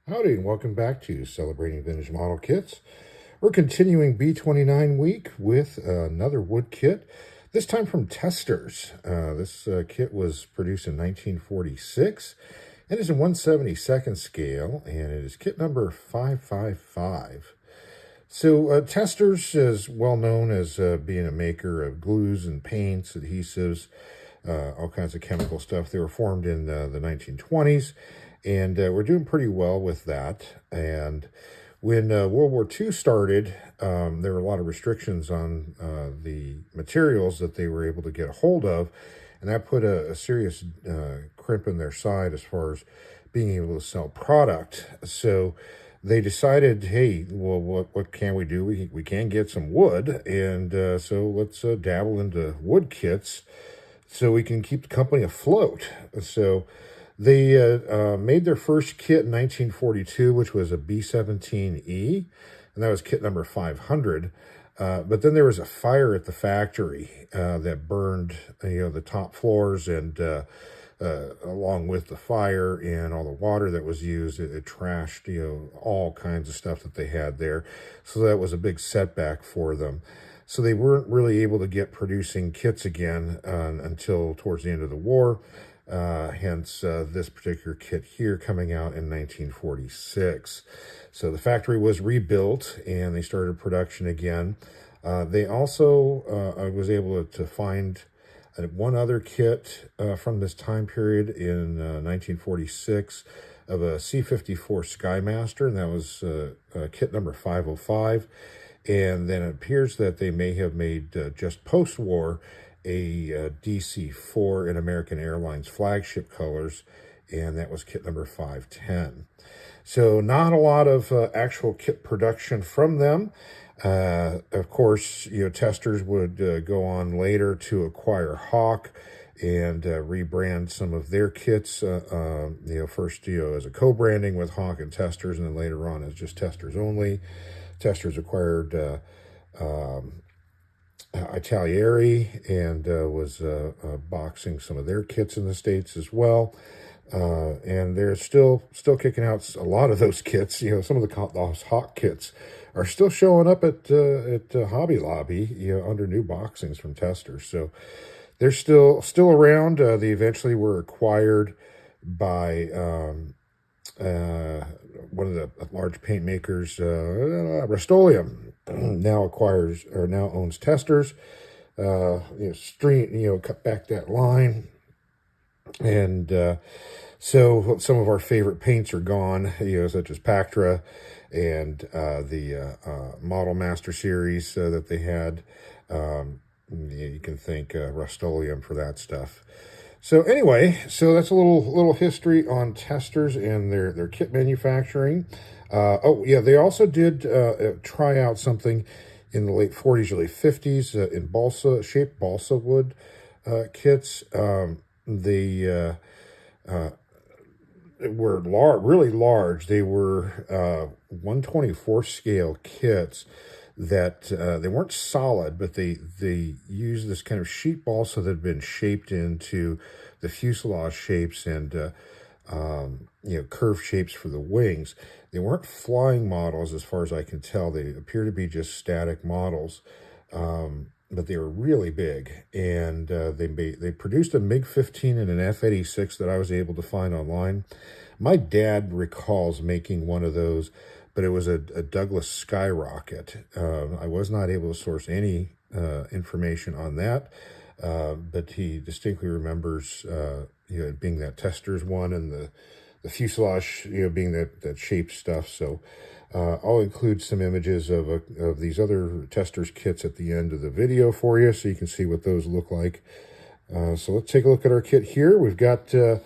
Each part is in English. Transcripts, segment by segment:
Howdy, and welcome back to Celebrating Vintage Model Kits. We're continuing B-29 week with another wood kit, this time from Testors. This kit was produced in 1946 and is in 1/72nd scale, and it is kit number 555. So Testors is well known as being a maker of glues and paints, adhesives, all kinds of chemical stuff. They were formed in the 1920s, and we're doing pretty well with that. And when World War II started, there were a lot of restrictions on the materials that they were able to get a hold of, and that put a serious crimp in their side as far as being able to sell product. So they decided, hey, well, what can we do? We can get some wood, and so let's dabble into wood kits so we can keep the company afloat. So they made their first kit in 1942, which was a B-17E, and that was kit number 500. But then there was a fire at the factory that burned, the top floors, and along with the fire and all the water that was used, it trashed, all kinds of stuff that they had there. So that was a big setback for them. So they weren't really able to get producing kits again until towards the end of the war. Hence this particular kit here coming out in 1946. So the factory was rebuilt and they started production again. They also, I was able to find one other kit from this time period in 1946 of a C-54 Skymaster, and that was kit number 505. And then it appears that they may have made just post-war a DC-4 in American Airlines flagship colors, and that was kit number 510. So not a lot of actual kit production from them. Of course, Testors would go on later to acquire Hawk and rebrand some of their kits, first, as a co-branding with Hawk and Testors, and then later on as just Testors only. Testors acquired Italieri and was boxing some of their kits in the States as well. And they're still kicking out a lot of those kits. Some of those Hawk kits are still showing up at Hobby Lobby, under new boxings from Testors. So they're still around. They eventually were acquired by one of the large paint makers, Rust-Oleum, now owns Testors. Cut back that line, and so some of our favorite paints are gone, such as Pactra and the Model Master series that they had. You can thank Rust-Oleum for that stuff. So anyway, so that's a little history on Testors and their kit manufacturing. They also did try out something in the late 40s, early 50s in shaped balsa wood kits. They were really large. They were 1/24 scale kits that they weren't solid, but they used this kind of sheet balsa that had been shaped into the fuselage shapes and curved shapes for the wings. They weren't flying models as far as I can tell. They appear to be just static models, but they were really big. And they produced a MiG-15 and an F-86 that I was able to find online. My dad recalls making one of those, but it was a Douglas Skyrocket. I was not able to source any information on that, but he distinctly remembers it being that Testors one, and the fuselage being that shaped stuff. So I'll include some images of these other Testors kits at the end of the video for you, so you can see what those look like. So let's take a look at our kit here. We've got the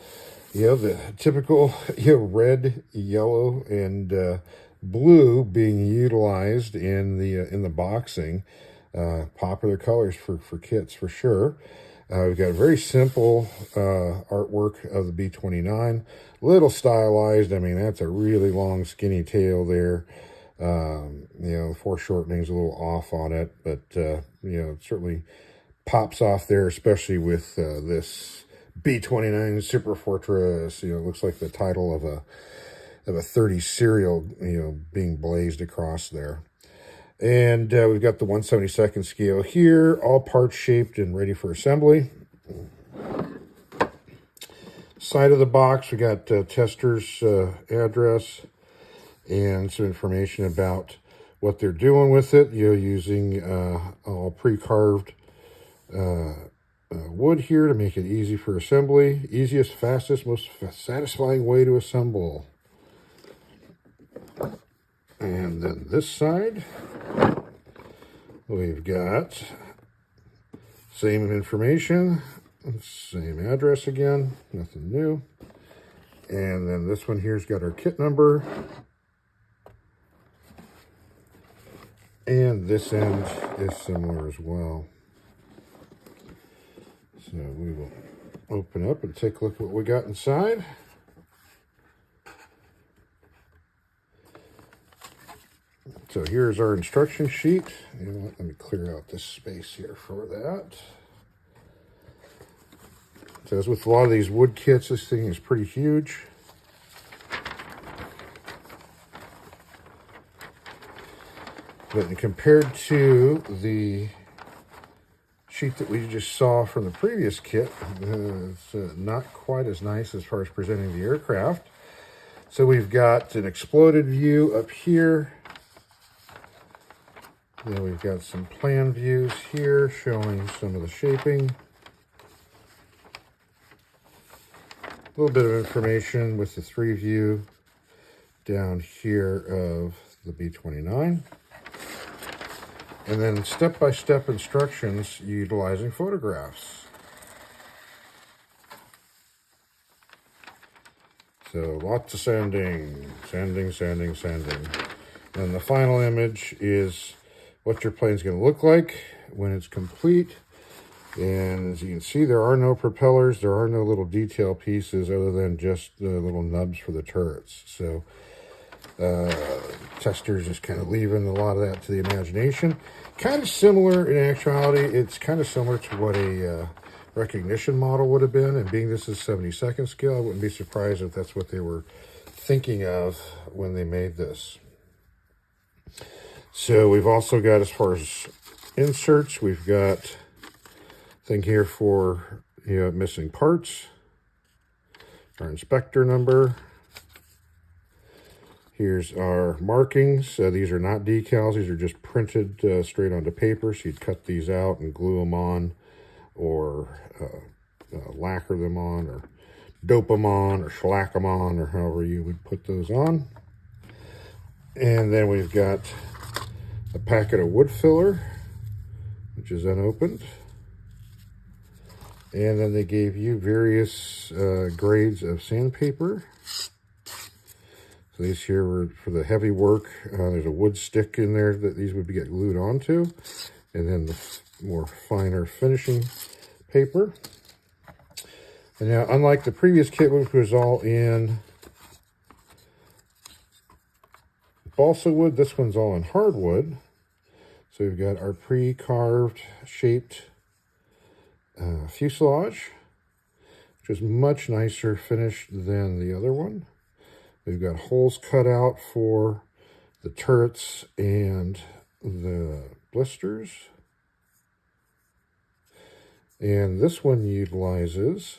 typical red, yellow, and blue being utilized in the boxing. Popular colors for kits for sure. We've got a very simple artwork of the B-29, little stylized. I mean, that's a really long skinny tail there. The foreshortening's a little off on it, but it certainly pops off there, especially with this B-29 Superfortress. It looks like the title of of a 30 serial, being blazed across there. And we've got the 1/72nd scale here, all parts shaped and ready for assembly. Side of the box, we got Testors address and some information about what they're doing with it. Using all pre-carved wood here to make it easy for assembly. Easiest, fastest, most satisfying way to assemble. And then this side, we've got same information, same address again, nothing new. And then this one here's got our kit number. And this end is similar as well. So we will open up and take a look at what we got inside. So here's our instruction sheet. Let me clear out this space here for that. So as with a lot of these wood kits, this thing is pretty huge. But compared to the sheet that we just saw from the previous kit, it's not quite as nice as far as presenting the aircraft. So we've got an exploded view up here. Then we've got some plan views here showing some of the shaping. A little bit of information with the 3 view down here of the B-29. And then step-by-step instructions utilizing photographs. So lots of sanding. And the final image is what your plane's going to look like when it's complete. And as you can see, there are no propellers, there are no little detail pieces other than just the little nubs for the turrets. So Testors just kind of leaving a lot of that to the imagination. Kind of similar in actuality, it's kind of similar to what a recognition model would have been. And being this is 72nd scale, I wouldn't be surprised if that's what they were thinking of when they made this. So we've also got, as far as inserts, we've got thing here for missing parts, our inspector number. Here's our markings. These are not decals, these are just printed straight onto paper, so you'd cut these out and glue them on, or lacquer them on, or dope them on, or shellac them on, or however you would put those on. And then we've got a packet of wood filler, which is unopened. And then they gave you various grades of sandpaper. So these here were for the heavy work. There's a wood stick in there that these would get glued onto. And then the more finer finishing paper. And now, unlike the previous kit, which was all in balsa wood, this one's all in hardwood. So we've got our pre-carved, shaped fuselage, which is much nicer finished than the other one. We've got holes cut out for the turrets and the blisters. And this one utilizes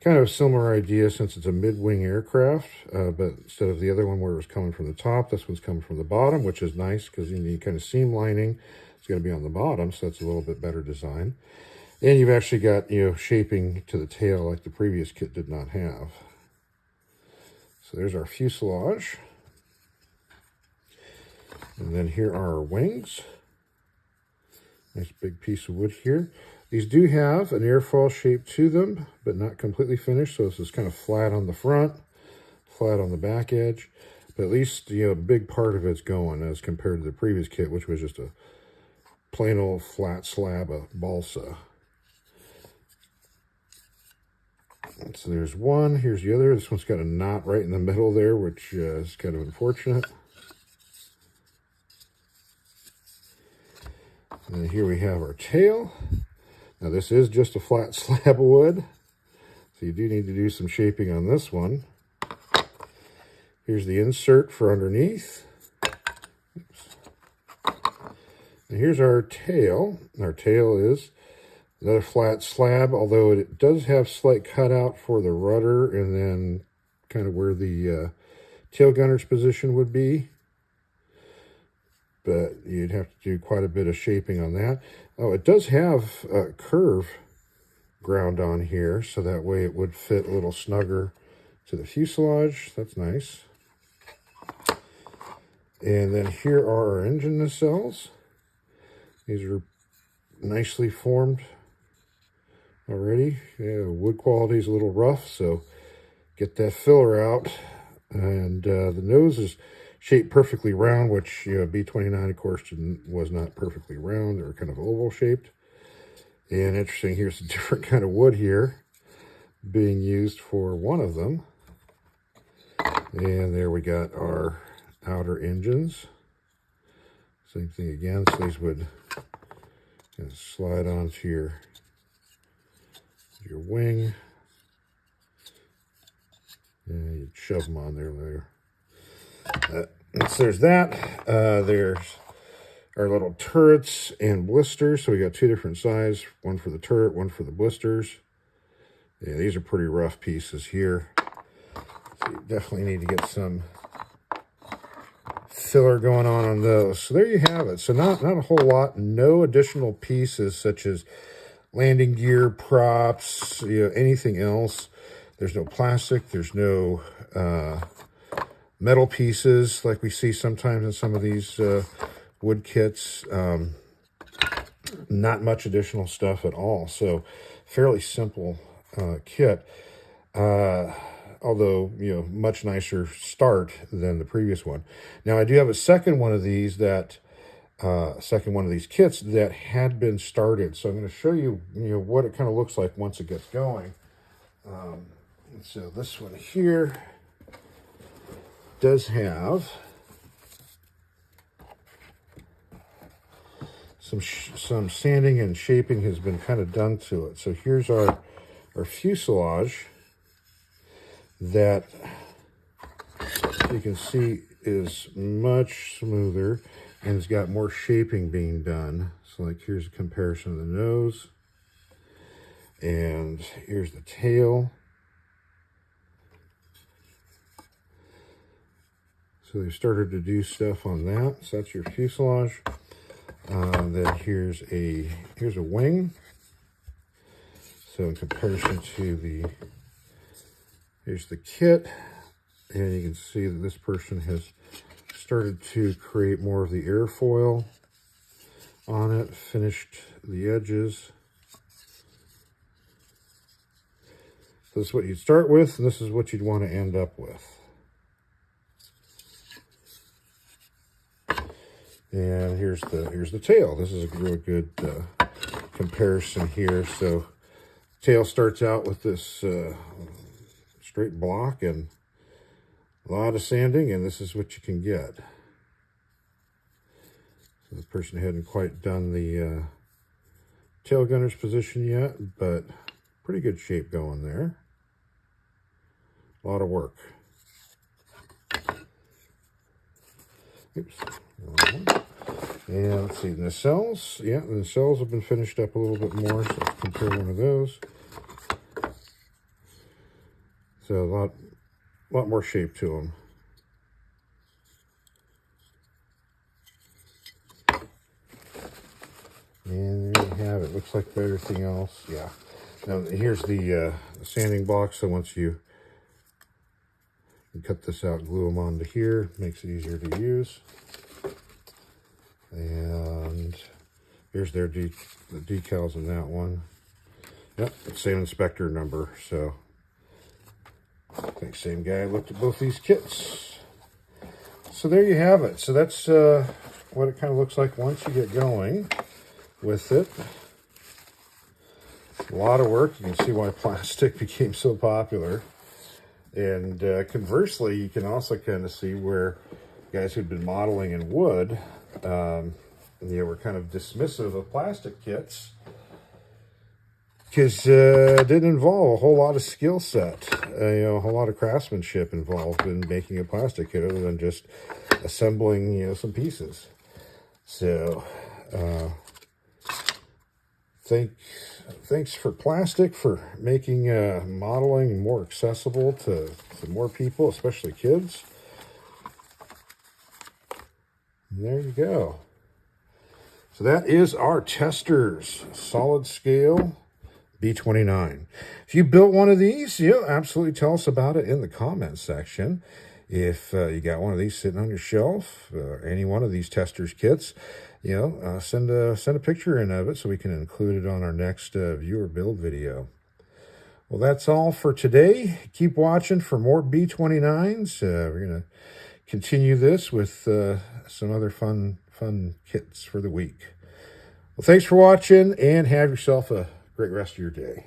kind of a similar idea, since it's a mid-wing aircraft, but instead of the other one where it was coming from the top, this one's coming from the bottom, which is nice because you need kind of seam lining. It's going to be on the bottom, so that's a little bit better design. And you've actually got, shaping to the tail like the previous kit did not have. So there's our fuselage. And then here are our wings. Nice big piece of wood here. These do have an airfoil shape to them, but not completely finished. So this is kind of flat on the front, flat on the back edge. But at least, a big part of it's going as compared to the previous kit, which was just a plain old flat slab of balsa. So there's one, here's the other. This one's got a knot right in the middle there, which is kind of unfortunate. And then here we have our tail. Now this is just a flat slab of wood, so you do need to do some shaping on this one. Here's the insert for underneath. Oops. And here's our tail. Our tail is another flat slab, although it does have slight cutout for the rudder and then kind of where the tail gunner's position would be. But you'd have to do quite a bit of shaping on that. Oh, it does have a curve ground on here, so that way it would fit a little snugger to the fuselage. That's nice. And then here are our engine nacelles. These are nicely formed already. Yeah, wood quality is a little rough, so get that filler out. And the nose is shaped perfectly round, which, you know, B-29, of course, was not perfectly round. They were kind of oval shaped. And interesting, here's a different kind of wood here being used for one of them. And there we got our outer engines. Same thing again, so these would kind of slide onto your wing. And you'd shove them on there. So there's that. There's our little turrets and blisters. So we got two different sizes, one for the turret, one for the blisters. Yeah, these are pretty rough pieces here. So you definitely need to get some filler going on those. So there you have it. So not a whole lot, no additional pieces such as landing gear, props, you know, anything else. There's no plastic, there's no metal pieces like we see sometimes in some of these wood kits. Not much additional stuff at all. So fairly simple kit. Although, you know, much nicer start than the previous one. Now, I do have a second one of these kits that had been started. So I'm going to show you, you know, what it kind of looks like once it gets going. So this one here does have some sanding and shaping has been kind of done to it. So here's our fuselage that you can see is much smoother and it's got more shaping being done. So like here's a comparison of the nose and here's the tail. So they started to do stuff on that. So that's your fuselage. Then here's a wing. So in comparison to here's the kit, and you can see that this person has started to create more of the airfoil on it, finished the edges. So this is what you'd start with, and this is what you'd want to end up with. And here's the tail. This is a really good comparison here. So tail starts out with this straight block and a lot of sanding, and this is what you can get. So the person hadn't quite done the tail gunner's position yet, but pretty good shape going there. A lot of work. Oops. And let's see, nacelles. Yeah, the nacelles have been finished up a little bit more, so let's compare one of those. So a lot more shape to them. And there you have it. Looks like everything else. Yeah. Now here's the sanding block. So once you cut this out, glue them onto here, makes it easier to use. And here's their the decals in that one. Yep, same inspector number. So I think same guy looked at both these kits. So there you have it. So that's what it kind of looks like once you get going with it. A lot of work. You can see why plastic became so popular. And conversely, you can also kind of see where guys who'd been modeling in wood, were kind of dismissive of plastic kits. because it didn't involve a whole lot of skill set, a whole lot of craftsmanship involved in making a plastic kit other than just assembling, some pieces. So, thanks for plastic for making modeling more accessible to more people, especially kids. And there you go. So that is our Testors solid scale B-29. If you built one of these, absolutely tell us about it in the comments section. If you got one of these sitting on your shelf, any one of these Testors kits, send a picture in of it so we can include it on our next viewer build video. Well, that's all for today. Keep watching for more B-29s. We're going to continue this with some other fun kits for the week. Well, thanks for watching, and have yourself a great rest of your day.